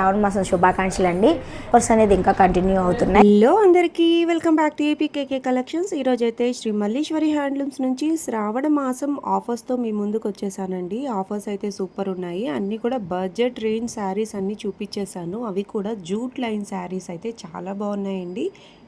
శ్రావణ మాసం శుభాకాంక్షలు అండి. కోర్స్ అనేది ఇంకా కంటిన్యూ అవుతున్నాయి. హలో అందరికీ, welcome back to APKK collections. ఈరోజు అయితే శ్రీ మల్లీశ్వరి హ్యాండ్లూమ్స్ నుంచి శ్రావణ మాసం ఆఫర్స్తో మీ ముందుకు వచ్చేసానండి. ఆఫర్స్ అయితే సూపర్ ఉన్నాయి. అన్నీ కూడా బడ్జెట్ రేంజ్ శారీస్ అన్నీ చూపించేశాను. అవి కూడా జూట్ లైన్ శారీస్ అయితే చాలా బాగున్నాయండి.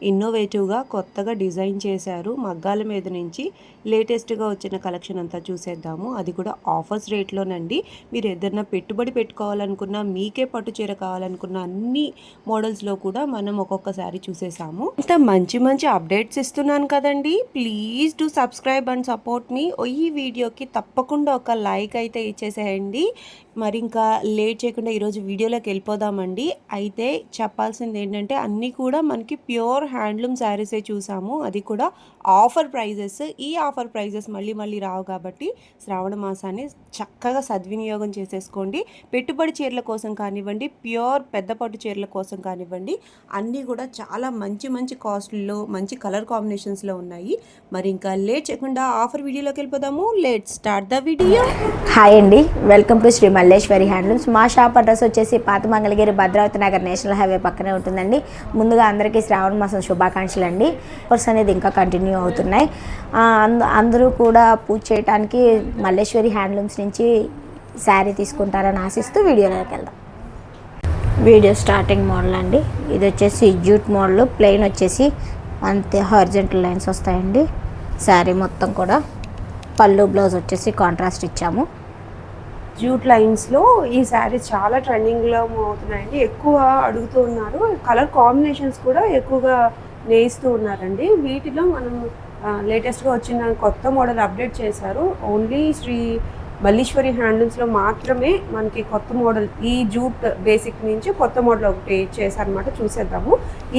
ఇన్నోవేటివ్గా కొత్తగా డిజైన్ చేశారు. మగ్గాల మీద నుంచి లేటెస్ట్గా వచ్చిన కలెక్షన్ అంతా చూసేద్దాము. అది కూడా ఆఫర్స్ రేట్లోనండి. మీరు ఏదైనా పెట్టుబడి పెట్టుకోవాలనుకున్నా, మీకే పట్టు చీర కావాలనుకున్న అన్ని మోడల్స్లో కూడా మనం ఒక్కొక్క శారీ చూసేసాము. ఇంత మంచి మంచి అప్డేట్స్ ఇస్తున్నాను కదండి. Please do subscribe and support me. ఈ వీడియోకి తప్పకుండా ఒక లైక్ అయితే ఇచ్చేసేయండి. మరి ఇంకా లేట్ చేయకుండా ఈరోజు వీడియోలోకి వెళ్ళిపోదామండి. అయితే చెప్పాల్సింది ఏంటంటే అన్నీ కూడా మనకి ప్యూర్ హ్యాండ్లూమ్ శారీసే చూసాము. అది కూడా ఆఫర్ ప్రైజెస్. ఈ ఆఫర్ ప్రైజెస్ మళ్ళీ మళ్ళీ రావు కాబట్టి శ్రావణ మాసాన్ని చక్కగా సద్వినియోగం చేసేసుకోండి. పెట్టుబడి చీరల కోసం కానివ్వండి, ప్యూర్ పెద్ద పట్టు చీరల కోసం కానివ్వండి, అన్నీ కూడా చాలా మంచి మంచి కాస్ట్లో మంచి కలర్ కాంబినేషన్స్లో ఉన్నాయి. మరి ఇంకా లేట్ చేయకుండా ఆఫర్ వీడియోలోకి వెళ్ళిపోదాము. Let start the video. Hi అండి, welcome to Shri Malleswari handlooms. మా షాప్ అడ్రస్ వచ్చేసి పాత మంగళగిరి భద్రావతి నగర్ నేషనల్ హైవే పక్కనే ఉంటుందండి. ముందుగా అందరికీ శ్రావణ మాసం శుభాకాంక్షలు అండి. కోర్స్ అనేది ఇంకా కంటిన్యూ అవుతున్నాయి. అందరూ కూడా పూజ చేయడానికి మల్లేశ్వరి హ్యాండ్లూమ్స్ నుంచి శారీ తీసుకుంటారని ఆశిస్తూ వీడియోలోకి వెళ్దాం. వీడియో స్టార్టింగ్ మోడల్ అండి. ఇది వచ్చేసి జూట్ మోడల్. ప్లెయిన్ వచ్చేసి అంతే హారిజంటల్ లైన్స్ వస్తాయండి. శారీ మొత్తం కూడా పళ్ళు బ్లౌజ్ వచ్చేసి కాంట్రాస్ట్ ఇచ్చాము. జూట్ లైన్స్లో ఈ శారీస్ చాలా ట్రెండింగ్లో అవుతున్నాయండి. ఎక్కువ అడుగుతూ ఉన్నారు. కలర్ కాంబినేషన్స్ కూడా ఎక్కువగా నేయిస్తూ ఉన్నారండి. వీటిలో మనం లేటెస్ట్గా వచ్చిన కొత్త మోడల్ అప్డేట్ చేశారు. ఓన్లీ శ్రీ మల్లీశ్వరి హ్యాండ్లూమ్స్లో మాత్రమే మనకి కొత్త మోడల్, ఈ జూట్ బేసిక్ నుంచి కొత్త మోడల్ ఒకటి చేశారనమాట. చూసేద్దాము.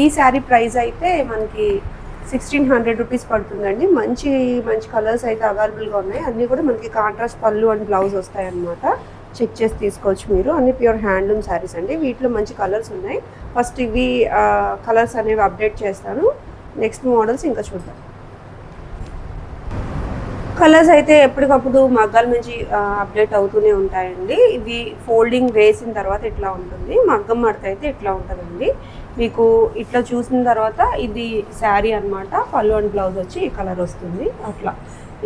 ఈ శారీ ప్రైస్ అయితే మనకి 1600 రూపీస్ పడుతుందండి. మంచి మంచి కలర్స్ అయితే అవైలబుల్గా ఉన్నాయి. అన్నీ కూడా మనకి కాంట్రాస్ట్ పళ్ళు అండ్ బ్లౌజ్ వస్తాయన్నమాట. చెక్ చేసి తీసుకోవచ్చు మీరు. అన్ని ప్యూర్ హ్యాండ్లూమ్ శారీస్ అండి. వీటిలో మంచి కలర్స్ ఉన్నాయి. ఫస్ట్ ఇవి కలర్స్ అనేవి అప్డేట్ చేస్తాను. నెక్స్ట్ మోడల్స్ ఇంకా చూద్దాం. కలర్స్ అయితే ఎప్పటికప్పుడు మగ్గాల నుంచి అప్డేట్ అవుతూనే ఉంటాయండి. ఇవి ఫోల్డింగ్ వేసిన తర్వాత ఇట్లా ఉంటుంది. మగ్గం మడత అయితే ఇట్లా ఉంటుందండి. మీకు ఇట్లా చూసిన తర్వాత ఇది శారీ అనమాట. పళ్ళు అండ్ బ్లౌజ్ వచ్చి ఈ కలర్ వస్తుంది. అట్లా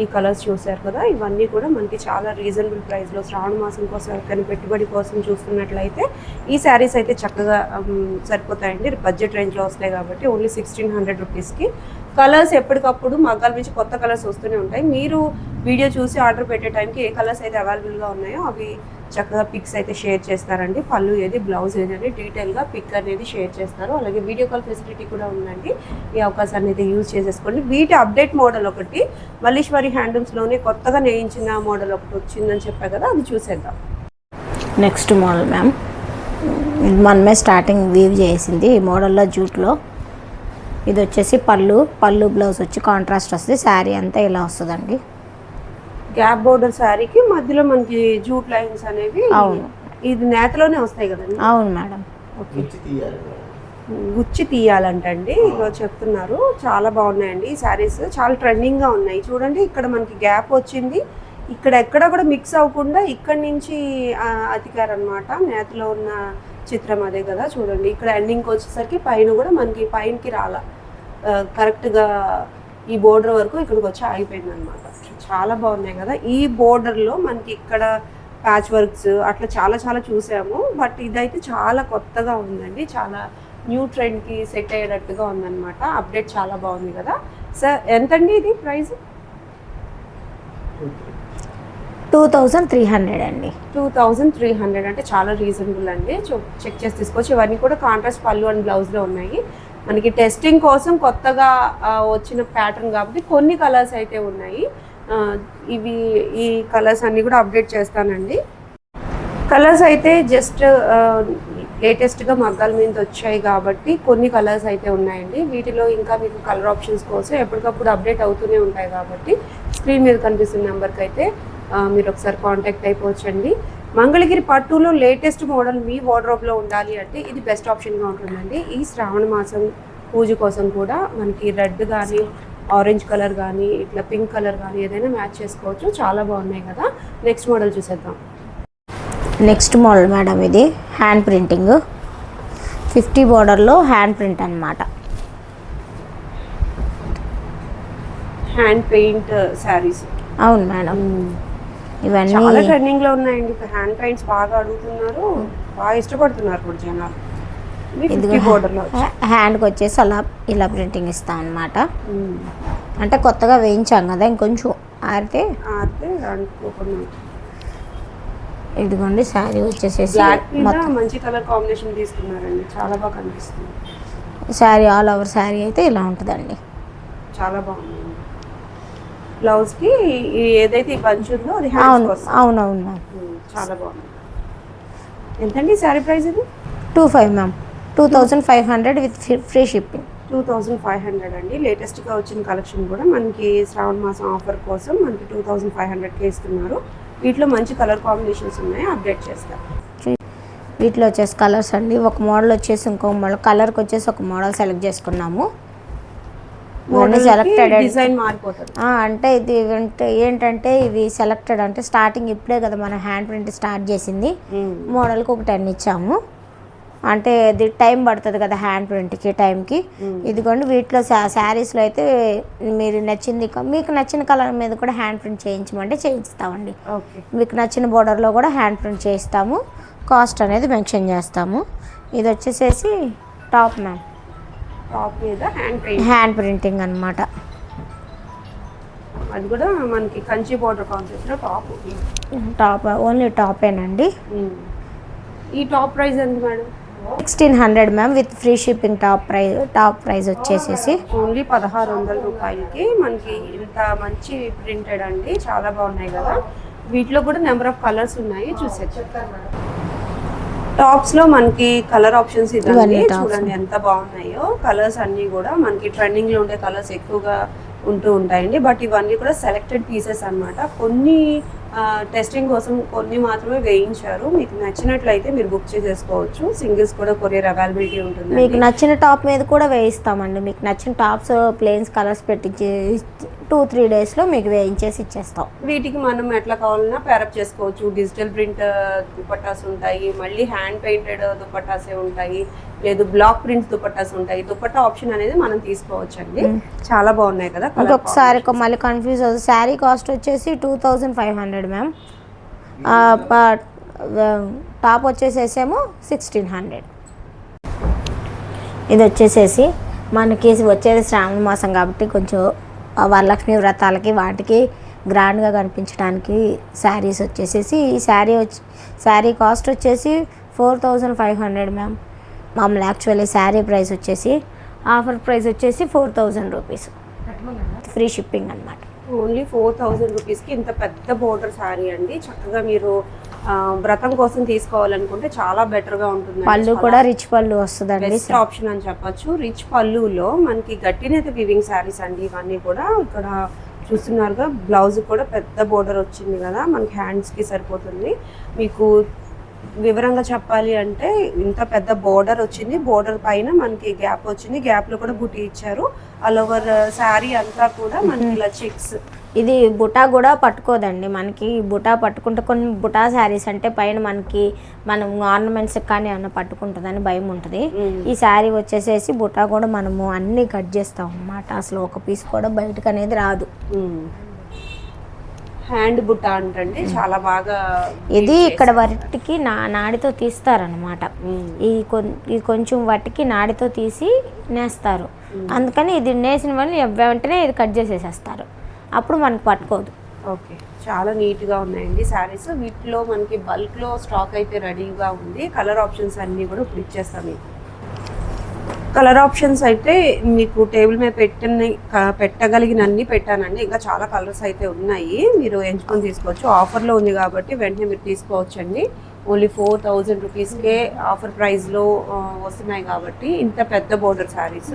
ఈ కలర్స్ చూసారు కదా. ఇవన్నీ కూడా మనకి చాలా రీజనబుల్ ప్రైస్లో శ్రావణ మాసం కోసం ఎవరికైనా పెట్టుబడి కోసం చూస్తున్నట్లయితే ఈ శారీస్ అయితే చక్కగా సరిపోతాయండి. బడ్జెట్ రేంజ్లో వస్తాయి కాబట్టి ఓన్లీ 1600 రూపీస్కి. కలర్స్ ఎప్పటికప్పుడు మగ్గాల నుంచి కొత్త కలర్స్ వస్తూనే ఉంటాయి. మీరు వీడియో చూసి ఆర్డర్ పెట్టే టైంకి ఏ కలర్స్ అయితే అవైలబుల్గా ఉన్నాయో అవి చక్కగా పిక్స్ అయితే షేర్ చేస్తారండి. పళ్ళు ఏది, బ్లౌజ్ ఏది అని డీటెయిల్గా పిక్ అనేది షేర్ చేస్తారు. అలాగే వీడియో కాల్ ఫెసిలిటీ కూడా ఉందండి. ఈ అవకాశాన్ని అయితే యూజ్ చేసేసుకోండి. వీటి అప్డేట్ మోడల్ ఒకటి మల్లీశ్వరి హ్యాండ్లూమ్స్లోనే కొత్తగా నేయించిన మోడల్ ఒకటి వచ్చిందని చెప్పా కదా, అది చూసేద్దాం. నెక్స్ట్ మోడల్ మ్యామ్, మనమే స్టార్టింగ్ వీవ్ చేసింది ఈ మోడల్లో జూట్లో. ఇది వచ్చేసి పళ్ళు బ్లౌజ్ వచ్చి కాంట్రాస్ట్ వస్తుంది. శారీ అంతా ఇలా వస్తుందండి. గ్యాప్ బోర్డర్ శారీకి మధ్యలో మనకి జూట్ లైన్స్ అనేవి. అవును, ఇది నేతలోనే వస్తాయి కదండి. అవును మేడం. ఓకే, గుచ్చి తీయాలంటండి ఇలా చెప్తున్నారు. చాలా బాగున్నాయండి ఈ శారీస్. చాలా ట్రెండింగ్గా ఉన్నాయి. చూడండి, ఇక్కడ మనకి గ్యాప్ వచ్చింది. ఇక్కడ ఎక్కడ కూడా మిక్స్ అవ్వకుండా ఇక్కడి నుంచి అతికారనమాట. నేతలో ఉన్న చిత్రం అదే కదా. చూడండి, ఇక్కడ ఎండింగ్కి వచ్చేసరికి పైన కూడా మనకి పైనకి రాలా, కరెక్ట్గా ఈ బోర్డర్ వరకు ఇక్కడికి వచ్చి ఆగిపోయింది అనమాట. చాలా బాగున్నాయి కదా. ఈ బోర్డర్లో మనకి ఇక్కడ ప్యాచ్ వర్క్స్ అట్లా చాలా చాలా చూసాము. బట్ ఇదైతే చాలా కొత్తగా ఉందండి. చాలా న్యూ ట్రెండ్కి సెట్ అయ్యేటట్టుగా ఉందన్నమాట. అప్డేట్ చాలా బాగుంది కదా. సార్ ఎంతండి ఇది ప్రైస్? 2300 అండి. 2300 అంటే చాలా రీజనబుల్ అండి. చెక్ చేసి తీసుకోవచ్చు. ఇవన్నీ కూడా కాంట్రాస్ట్ పళ్ళు అండ్ బ్లౌజ్లో ఉన్నాయి. మనకి టెస్టింగ్ కోసం కొత్తగా వచ్చిన ప్యాటర్న్ కాబట్టి కొన్ని కలర్స్ అయితే ఉన్నాయి. ఈ కలర్స్ అన్నీ కూడా అప్డేట్ చేస్తానండి. కలర్స్ అయితే జస్ట్ లేటెస్ట్గా మగ్గాల మీద వచ్చాయి కాబట్టి కొన్ని కలర్స్ అయితే ఉన్నాయండి. వీటిలో ఇంకా మీకు కలర్ ఆప్షన్స్ కోసం ఎప్పటికప్పుడు అప్డేట్ అవుతూనే ఉంటాయి కాబట్టి స్క్రీన్ మీద కనిపిస్తున్న నెంబర్కి అయితే మీరు ఒకసారి కాంటాక్ట్ అయిపోవచ్చండి. మంగళగిరి పట్టులో లేటెస్ట్ మోడల్ మీ వార్డ్రోబ్లో ఉండాలి అంటే ఇది బెస్ట్ ఆప్షన్గా ఉంటుందండి. ఈ శ్రావణ మాసం పూజ కోసం కూడా మనకి రెడ్ కానీ, ఆరెంజ్ కలర్ కానీ, ఇట్లా పింక్ కలర్ కానీ ఏదైనా మ్యాచ్ చేసుకోవచ్చు. చాలా బాగున్నాయి కదా. నెక్స్ట్ మోడల్ చూసేద్దాం. నెక్స్ట్ మోడల్ మేడం, ఇది హ్యాండ్ ప్రింటింగ్ 50 బోర్డర్లో హ్యాండ్ ప్రింట్ అన్నమాట. Hand paint saris. అవును మేడం, ఇవన్నీ చాలా ట్రెండింగ్ లో ఉన్నాయండి. హ్యాండ్ పెయింట్స్ బాగా అడుగుతున్నారు, బాగా ఇష్టపడుతున్నారు కూడా జనాలు. ఇదిగో బోర్డర్లో హ్యాండ్కి వచ్చేసి అలా ఇలా ప్రింటింగ్ ఇస్తాం అన్నమాట. అంటే కొత్తగా వేయించాం కదా, ఇంకొంచెం ఆరితే ఇదిగోండి శారీ వచ్చేసేసి మంచి కలర్ కాంబినేషన్ తీసుకున్నారండి, చాలా బాగా కనిపిస్తుంది. శారీ ఆల్ ఓవర్ శారీ అయితే ఇలా ఉంటుందండి, చాలా బాగుంది. బ్లౌజ్ కి ఏదైతే ఈ బంచ్ ఉందో అది అవునవును మ్యామ్, చాలా బాగుంది. ఎంతండి శారీ ప్రైస్ ఇది? 25 మ్యామ్, 2500 విత్ ఫ్రీ షిప్పింగ్. 2500 అండి. లేటెస్ట్గా వచ్చిన కలెక్షన్ కూడా మనకి శ్రావణ మాసం ఆఫర్ కోసం మనకి 2500కి ఇస్తున్నారు. వీటిలో మంచి కలర్ కాంబినేషన్స్ ఉన్నాయి, అప్డేట్ చేస్తాం. వీటిలో వచ్చేసి కలర్స్ అండి, ఒక మోడల్ వచ్చేసి ఇంకో మోడల్, కలర్కి వచ్చేసి ఒక మోడల్ సెలెక్ట్ చేసుకున్నాము. సెలెక్టెడ్ డిజైన్ మారిపోతుంది. అంటే ఇది ఏంటంటే ఇవి సెలెక్టెడ్ అంటే స్టార్టింగ్ ఇప్పుడే కదా మనం హ్యాండ్ ప్రింట్ స్టార్ట్ చేసింది. మోడల్కి ఒక 10 ఇచ్చాము, అంటే ఇది టైం పడుతుంది కదా హ్యాండ్ ప్రింట్కి టైంకి. ఇదిగోండి వీటిలో శారీస్లో అయితే మీరు నచ్చింది, మీకు నచ్చిన కలర్ మీద కూడా హ్యాండ్ ప్రింట్ చేయించమంటే చేయిస్తామండి. మీకు నచ్చిన బోర్డర్లో కూడా హ్యాండ్ ప్రింట్ చేయిస్తాము, కాస్ట్ అనేది మెన్షన్ చేస్తాము. ఇది వచ్చేసేసి టాప్ మ్యామ్, టాప్ మీద హ్యాండ్ ప్రింటింగ్ అనమాట. అది కూడా మనకి కంచి బోర్డర్ కాన్సెప్ట్లో టాప్ ఓన్లీ టాపేనండి. ఈ టాప్ ప్రైస్ ఎంత madam? 1600 ma'am with free shipping. Top price వచ్చేసేసి ఓన్లీ 1600 రూపాయలకి మనకి ఇంత మంచి ప్రింటెడ్ అండి, చాలా బాగున్నాయి కదా. వీటిలో కూడా నెంబర్ ఆఫ్ కలర్స్ ఉన్నాయి, చూసేది. టాప్స్ లో మనకి కలర్ ఆప్షన్స్ ఇవన్నీ చూడండి ఎంత బాగున్నాయో. కలర్స్ అన్ని కూడా మనకి ట్రెండింగ్ లో ఉండే కలర్స్ ఎక్కువగా ఉంటూ ఉంటాయండి. బట్ ఇవన్నీ కూడా సెలెక్టెడ్ పీసెస్ అన్నమాట. కొన్ని టెస్టింగ్ కోసం కొన్ని మాత్రమే వేయించారు. మీకు నచ్చినట్లయితే మీరు బుక్ చేసేసుకోవచ్చు. సింగిల్స్ కూడా కొరియర్ అవైలబిలిటీ ఉంటుంది. మీకు నచ్చిన టాప్ మీద కూడా వేయిస్తామండి. మీకు నచ్చిన టాప్స్ ప్లెయిన్స్ కలర్స్ పెట్టించి 2-3 డేస్లో మీకు వేయించేసి ఇచ్చేస్తాం. వీటికి మనం ఎట్లా కావాలన్నా పేరప్ చేసుకోవచ్చు. డిజిటల్ ప్రింట్ దుపట్టాస్ ఉంటాయి, మళ్ళీ హ్యాండ్ పెయింటెడ్ దుపట్టాసే ఉంటాయి, లేదు బ్లాక్ ప్రింట్ దుపట్టాస్ ఉంటాయి. దుపట్టా ఆప్షన్ అనేది మనం తీసుకోవచ్చు అండి. చాలా బాగున్నాయి కదా. ఇంకొకసారి మళ్ళీ కన్ఫ్యూజ్ అవుతుంది. శారీ కాస్ట్ వచ్చేసి 2500 మ్యామ్, టాప్ వచ్చేసేసేమో 1600. ఇది వచ్చేసేసి మనకి వచ్చేది శ్రావణ మాసం కాబట్టి కొంచెం వరలక్ష్మి వ్రతాలకి వాటికి గ్రాండ్గా కనిపించడానికి శారీస్ వచ్చేసేసి ఈ శారీ కాస్ట్ వచ్చేసి 4500 మ్యామ్. మామూలు యాక్చువల్లీ శారీ ప్రైస్ వచ్చేసి ఆఫర్ ప్రైస్ వచ్చేసి 4000 రూపీస్, ఫ్రీ షిప్పింగ్ అనమాట. ఓన్లీ 4000 రూపీస్కి ఇంత పెద్ద బోర్డర్ శారీ అండి. చక్కగా మీరు వ్రతం కోసం తీసుకోవాలనుకుంటే చాలా బెటర్గా ఉంటుంది. పళ్ళు కూడా రిచ్ పళ్ళు వస్తుందండి, బెస్ట్ ఆప్షన్ అని చెప్పొచ్చు. రిచ్ పళ్ళులో మనకి గట్టినైతే వివింగ్ శారీస్ అండి ఇవన్నీ కూడా. ఇక్కడ చూస్తున్నారుగా బ్లౌజ్ కూడా పెద్ద బోర్డర్ వచ్చింది కదా, మనకి హ్యాండ్స్కి సరిపోతుంది. మీకు వివరంగా చెప్పాలి అంటే ఇంత పెద్ద బోర్డర్ వచ్చింది, బోర్డర్ పైన మనకి గ్యాప్ వచ్చింది, గ్యాప్లో కూడా బుటీ ఇచ్చారు. ఆల్ ఓవర్ శారీ అంతా కూడా మనకి ఇలా చెక్స్. ఇది బుటా కూడా పట్టుకోదండి మనకి. బుటా పట్టుకుంటే కొన్ని బుటా శారీస్ అంటే పైన మనం ఆర్నమెంట్స్ కానీ ఏమన్నా పట్టుకుంటుందని భయం ఉంటుంది. ఈ శారీ వచ్చేసేసి బుటా కూడా మనము అన్నీ కట్ చేస్తాం అన్నమాట. అసలు ఒక పీస్ కూడా బయటకు అనేది రాదు. హ్యాండ్ బుట్ట అంటే చాలా బాగా ఇది ఇక్కడ వట్టికి నాడితో తీస్తారనమాట. ఈ కొంచెం వట్టికి నాడితో తీసి నేస్తారు. అందుకని ఇది నేసిన వాళ్ళు వెంటనే ఇది కట్ చేసేసేస్తారు, అప్పుడు మనకు పట్టుకోదు. ఓకే, చాలా నీట్గా ఉన్నాయండి శారీస్. వీటిలో మనకి బల్క్లో స్టాక్ అయితే రెడీగా ఉంది. కలర్ ఆప్షన్స్ అన్నీ కూడా ఇప్పుడు ఇచ్చేస్తాం మీకు. కలర్ ఆప్షన్స్ అయితే మీకు టేబుల్ మీద పెట్టగలిగినన్ని పెట్టానండి. ఇంకా చాలా కలర్స్ అయితే ఉన్నాయి, మీరు ఎంచుకొని తీసుకోవచ్చు. ఆఫర్లో ఉంది కాబట్టి వెంటనే మీరు తీసుకోవచ్చు అండి. ఓన్లీ 4000 రూపీస్కే ఆఫర్ ప్రైస్లో వస్తున్నాయి కాబట్టి ఇంత పెద్ద బోర్డర్ శారీస్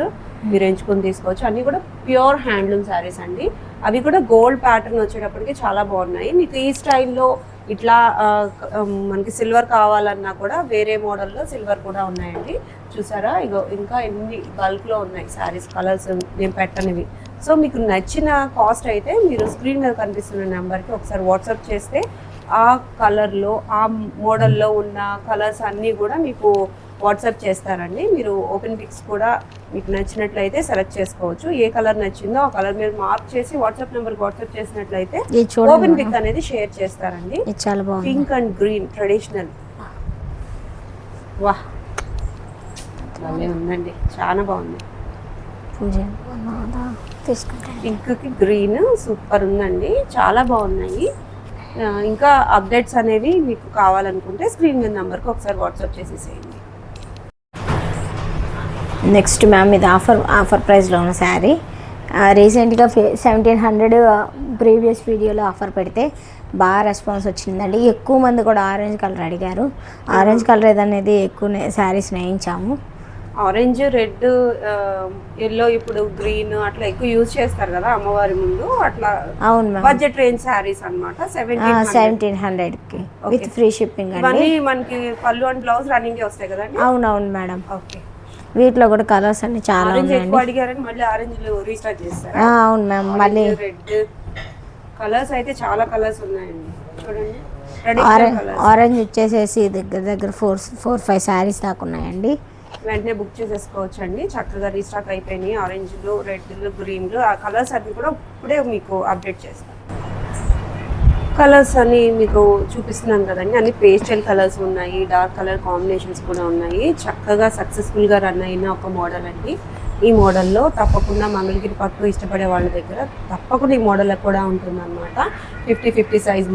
మీరు ఎంచుకొని తీసుకోవచ్చు. అన్నీ కూడా ప్యూర్ హ్యాండ్లూమ్ శారీస్ అండి. అవి కూడా గోల్డ్ ప్యాటర్న్ వచ్చేటప్పటికి చాలా బాగున్నాయి. మీకు ఈ స్టైల్లో ఇట్లా మనకి సిల్వర్ కావాలన్నా కూడా వేరే మోడల్లో సిల్వర్ కూడా ఉన్నాయండి. చూసారా, ఇగో ఇంకా ఎన్ని బల్క్లో ఉన్నాయి శారీస్, కలర్స్ నేను పెట్టనివి. సో మీకు నచ్చిన కాస్ట్ అయితే మీరు స్క్రీన్ మీద కనిపిస్తున్న నెంబర్కి ఒకసారి వాట్సాప్ చేస్తే ఆ కలర్లో ఆ మోడల్లో ఉన్న కలర్స్ అన్నీ కూడా మీకు వాట్సాప్ చేస్తారండి. మీరు ఓపెన్ పిక్స్ కూడా మీకు నచ్చినట్లయితే సెలెక్ట్ చేసుకోవచ్చు. ఏ కలర్ నచ్చిందో ఆ కలర్ మీరు మార్క్ చేసి వాట్సాప్ నెంబర్కి వాట్సాప్ చేసినట్లయితే ఓపెన్ పిక్ అనేది షేర్ చేస్తారండి. చాలా బాగుంది. Pink and green traditional. వాహ్ భలే ఉందండి, చాలా బాగుంది. పింక్కి గ్రీన్ సూపర్ ఉందండి, చాలా బాగున్నాయి. ఇంకా అప్డేట్స్ అనేవి మీకు కావాలనుకుంటే స్క్రీన్ మీద నెంబర్కి ఒకసారి వాట్సాప్ చేసేసేయండి. నెక్స్ట్ మ్యామ్ ఇది ఆఫర్ ప్రైస్లో ఉన్న శారీ. రీసెంట్గా 1700 ప్రీవియస్ వీడియోలో ఆఫర్ పెడితే బాగా రెస్పాన్స్ వచ్చిందండి. ఎక్కువ మంది కూడా ఆరెంజ్ కలర్ అడిగారు. ఆరెంజ్ కలర్ ఏదనేది ఎక్కువ శారీస్ నేయించాము. ఆరెంజ్, రెడ్, ఎల్లో, ఇప్పుడు గ్రీన్ అట్లా ఎక్కువ యూజ్ చేస్తారు కదా అమ్మవారి ముందు, అట్లా. అవును మ్యామ్. బడ్జెట్ రేంజ్ శారీస్ అన్నమాట. 1700కి విత్ ఫ్రీ షిప్పింగ్ అండి. ఇవన్నీ మనకి పళ్ళు అండ్ బ్లౌజ్ రన్నింగ్ వస్తాయి కదండి. అవునవును మేడం. ఓకే. వీటిలో కూడా కలర్స్ అన్ని చాలా ఎక్కువ అడిగారని మళ్ళీ ఆరెంజ్ రీస్టార్ట్ చేస్తారు. అవును మ్యామ్. మళ్ళీ రెడ్ కలర్స్ అయితే చాలా కలర్స్ ఉన్నాయండి చూడండి. ఆరెంజ్ వచ్చేసేసి దగ్గర 4-5 శారీస్ దాకా ఉన్నాయండి. వెంటనే బుక్ చేసేసుకోవచ్చు అండి. చక్కగా రీస్టాక్ అయిపోయినాయి ఆరెంజ్లు, రెడ్లు, గ్రీన్లు. ఆ కలర్స్ అన్ని కూడా ఇప్పుడే మీకు అప్డేట్ చేస్తాను. కలర్స్ అన్ని మీకు చూపిస్తున్నాను కదండి, అన్ని పేస్టల్ కలర్స్ ఉన్నాయి, డార్క్ కలర్ కాంబినేషన్స్ కూడా ఉన్నాయి. చక్కగా సక్సెస్ఫుల్గా రన్ అయిన ఒక మోడల్ అండి. ఈ మోడల్లో తప్పకుండా మంగళగిరి పట్టు ఇష్టపడే వాళ్ళ దగ్గర తప్పకుండా ఈ మోడల్ కూడా ఉంటుందన్నమాట. 50-50 సైజ్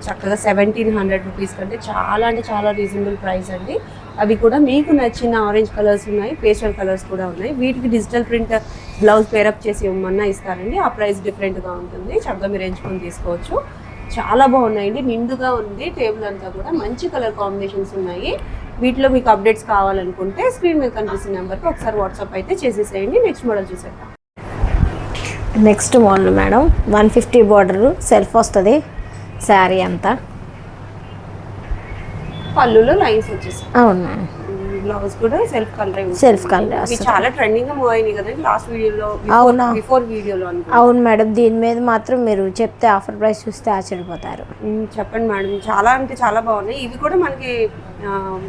చక్కగా 1700 రూపీస్ కంటే చాలా అంటే చాలా రీజనబుల్ ప్రైస్ అండి. అవి కూడా మీకు నచ్చిన ఆరెంజ్ కలర్స్ ఉన్నాయి, పేస్టల్ కలర్స్ కూడా ఉన్నాయి. వీటికి డిజిటల్ ప్రింట్ బ్లౌజ్ పేరప్ చేసి ఇవ్వమన్నా ఇస్తారండి. ఆ ప్రైస్ డిఫరెంట్గా ఉంటుంది. చక్కగా మీరు ఎంచుకొని తీసుకోవచ్చు. చాలా బాగున్నాయండి, నిండుగా ఉంది టేబుల్ అంతా కూడా. మంచి కలర్ కాంబినేషన్స్ ఉన్నాయి. వీటిలో మీకు అప్డేట్స్ కావాలనుకుంటే స్క్రీన్ మీద కనిపిస్తున్న నెంబర్కి ఒకసారి వాట్సాప్ అయితే చేసేసేయండి. నెక్స్ట్ మోడల్ చూసేద్దాం. Next model madam 150 border self వస్తుంది శారీ అంతా. పళ్ళులో లైన్స్ వచ్చేసాయి. అవును మేడం. బ్లౌజ్ కూడా సెల్ఫ్ కలర్. సెల్ఫ్ కలర్ చాలా ట్రెండింగ్ మూవ్ అయినాయి కదండి లాస్ట్ వీడియోలో, బిఫోర్ వీడియోలో. అవును మేడం. దీని మీద మాత్రం మీరు చెప్తే ఆఫర్ ప్రైస్ చూస్తే ఆశ్చర్యపోతారు. చెప్పండి మేడం. చాలా అంటే చాలా బాగున్నాయి. ఇవి కూడా మనకి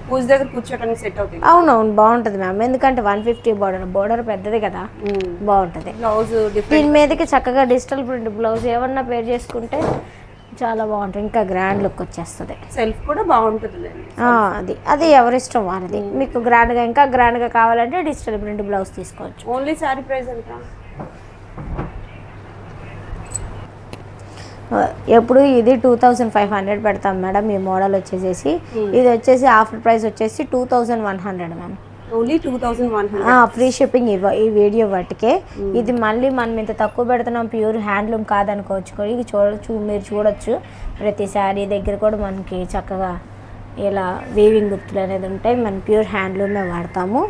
పూజ దగ్గర కూర్చోడానికి సెట్ అవుతాయి. అవునవును బాగుంటుంది మ్యామ్. ఎందుకంటే 150 బోర్డర్ పెద్దది కదా, బాగుంటుంది. బ్లౌజ్ దీని మీదకి చక్కగా డిజిటల్ ప్రింట్ బ్లౌజ్ ఏమన్నా పేర్ చేసుకుంటే చాలా బాగుంటుంది. ఇంకా గ్రాండ్ లుక్ వచ్చేస్తుంది. సెల్ఫ్ కూడా బాగుంటుంది. అది ఎవరిష్టం వాళ్ళది. మీకు గ్రాండ్గా ఇంకా గ్రాండ్గా కావాలంటే డిజిటల్ ప్రింట్ బ్లౌజ్ తీసుకోవచ్చు. ఓన్లీ శారీ ప్రైస్ ఎంత? ఎప్పుడు ఇది 2500 పెడతాం మేడం. ఈ మోడల్ వచ్చేసేసి ఇది వచ్చేసి ఆఫర్ ప్రైస్ వచ్చేసి 2100 మ్యామ్. ఓన్లీ 2100. ఫ్రీ షిప్పింగ్ ఈ వీడియో వాటికే. ఇది మళ్ళీ మనం ఇంత తక్కువ పెడుతున్నాం, ప్యూర్ హ్యాండ్లూమ్ కాదనుకోవచ్చు. ఇది మీరు చూడొచ్చు. ప్రతి శారీ దగ్గర కూడా మనకి చక్కగా ఇలా వీవింగ్ గుర్తులు అనేది ఉంటాయి. మనం ప్యూర్ హ్యాండ్లూమే వాడతాము.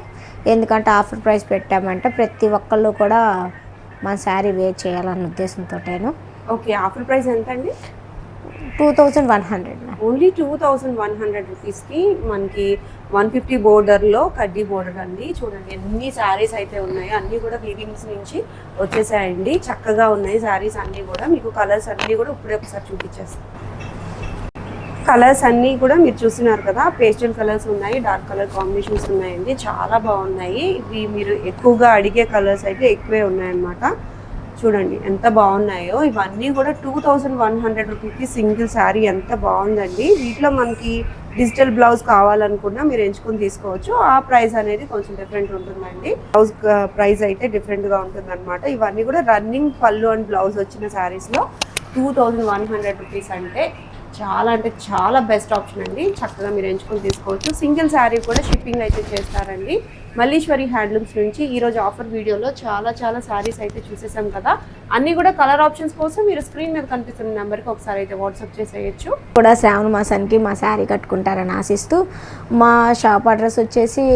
ఎందుకంటే ఆఫర్ ప్రైస్ పెట్టామంటే ప్రతి ఒక్కళ్ళు కూడా మన శారీ వేర్ చేయాలన్న ఉద్దేశంతోటేను. ఓకే. ఆఫర్ ప్రైస్ ఎంత అండి? 2100. ఓన్లీ 2100 రూపీస్కి మనకి 150 బోర్డర్లో కడ్డీ బోర్డర్ అండి. చూడండి ఎన్ని శారీస్ అయితే ఉన్నాయో అన్నీ కూడా వీవింగ్స్ నుంచి వచ్చేసాయండి. చక్కగా ఉన్నాయి శారీస్ అన్నీ కూడా. మీకు కలర్స్ అన్నీ కూడా ఇప్పుడే ఒకసారి చూపించేస్తాను. కలర్స్ అన్నీ కూడా మీరు చూస్తున్నారు కదా, పేస్టల్ కలర్స్ ఉన్నాయి, డార్క్ కలర్ కాంబినేషన్స్ ఉన్నాయండి. చాలా బాగున్నాయి. ఇవి మీరు ఎక్కువగా అడిగే కలర్స్ అయితే ఎక్కువే ఉన్నాయన్నమాట. చూడండి ఎంత బాగున్నాయో. ఇవన్నీ కూడా 2100 రూపీస్కి సింగిల్ శారీ. ఎంత బాగుందండి. వీటిలో మనకి డిజిటల్ బ్లౌజ్ కావాలనుకున్నా మీరు ఎంచుకొని తీసుకోవచ్చు. ఆ ప్రైస్ అనేది కొంచెం డిఫరెంట్ ఉంటుందండి. బ్లౌజ్ ప్రైస్ అయితే డిఫరెంట్గా ఉంటుంది అనమాట. ఇవన్నీ కూడా రన్నింగ్ పళ్ళు అండ్ బ్లౌజ్ వచ్చిన శారీస్లో 2100 రూపీస్ అంటే చాలా బెస్ట్ ఆప్షన్ అండి. చక్కగా మీరు ఎంచుకొని తీసుకోవచ్చు. సింగిల్ శారీ కూడా షిప్పింగ్ అయితే చేస్తారండి. మల్లీశ్వరి హ్యాండ్లూమ్స్ నుంచి ఈరోజు ఆఫర్ వీడియోలో చాలా శారీస్ అయితే చూసేసాం కదా. అన్నీ కూడా కలర్ ఆప్షన్స్ కోసం మీరు స్క్రీన్ మీద కనిపిస్తున్న నెంబర్కి ఒకసారి అయితే వాట్సాప్ చేసేయచ్చు. కూడా శ్రావణ మాసానికి మా శారీ కట్టుకుంటారని ఆశిస్తూ మా షాప్ అడ్రస్ వచ్చేసి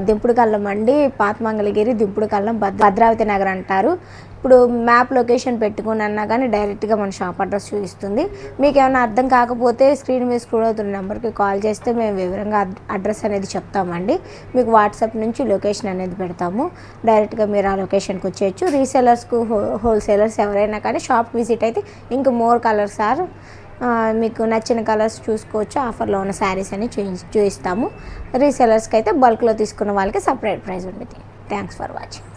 దింపుడు కళ్ళం అండి. పాత మంగళగిరి దింపుడు కళ్ళం భద్రావతి నగర్ అంటారు. ఇప్పుడు మ్యాప్ లొకేషన్ పెట్టుకుని అన్నా కానీ డైరెక్ట్గా మన షాప్ అడ్రస్ చూపిస్తుంది. మీకు ఏమైనా అర్థం కాకపోతే స్క్రీన్ మీద స్క్రోల్ అవుతున్న నెంబర్కి కాల్ చేస్తే మేము వివరంగా అడ్రస్ అనేది చెప్తామండి. మీకు వాట్సాప్ నుంచి లొకేషన్ అనేది పెడతాము. డైరెక్ట్గా మీరు ఆ లొకేషన్కి వచ్చేయచ్చు. రీసెలర్స్కు హోల్సేలర్స్ ఎవరైనా కానీ షాప్ విజిట్ అయితే ఇంకా మోర్ కలర్స్ ఆర్ మీకు నచ్చిన కలర్స్ చూసుకోవచ్చు. ఆఫర్లో ఉన్న శారీస్ అని చూపిస్తాము. రీసెలర్స్కి అయితే బల్క్లో తీసుకున్న వాళ్ళకి సపరేట్ ప్రైస్ ఉంటుంది. Thanks for watching.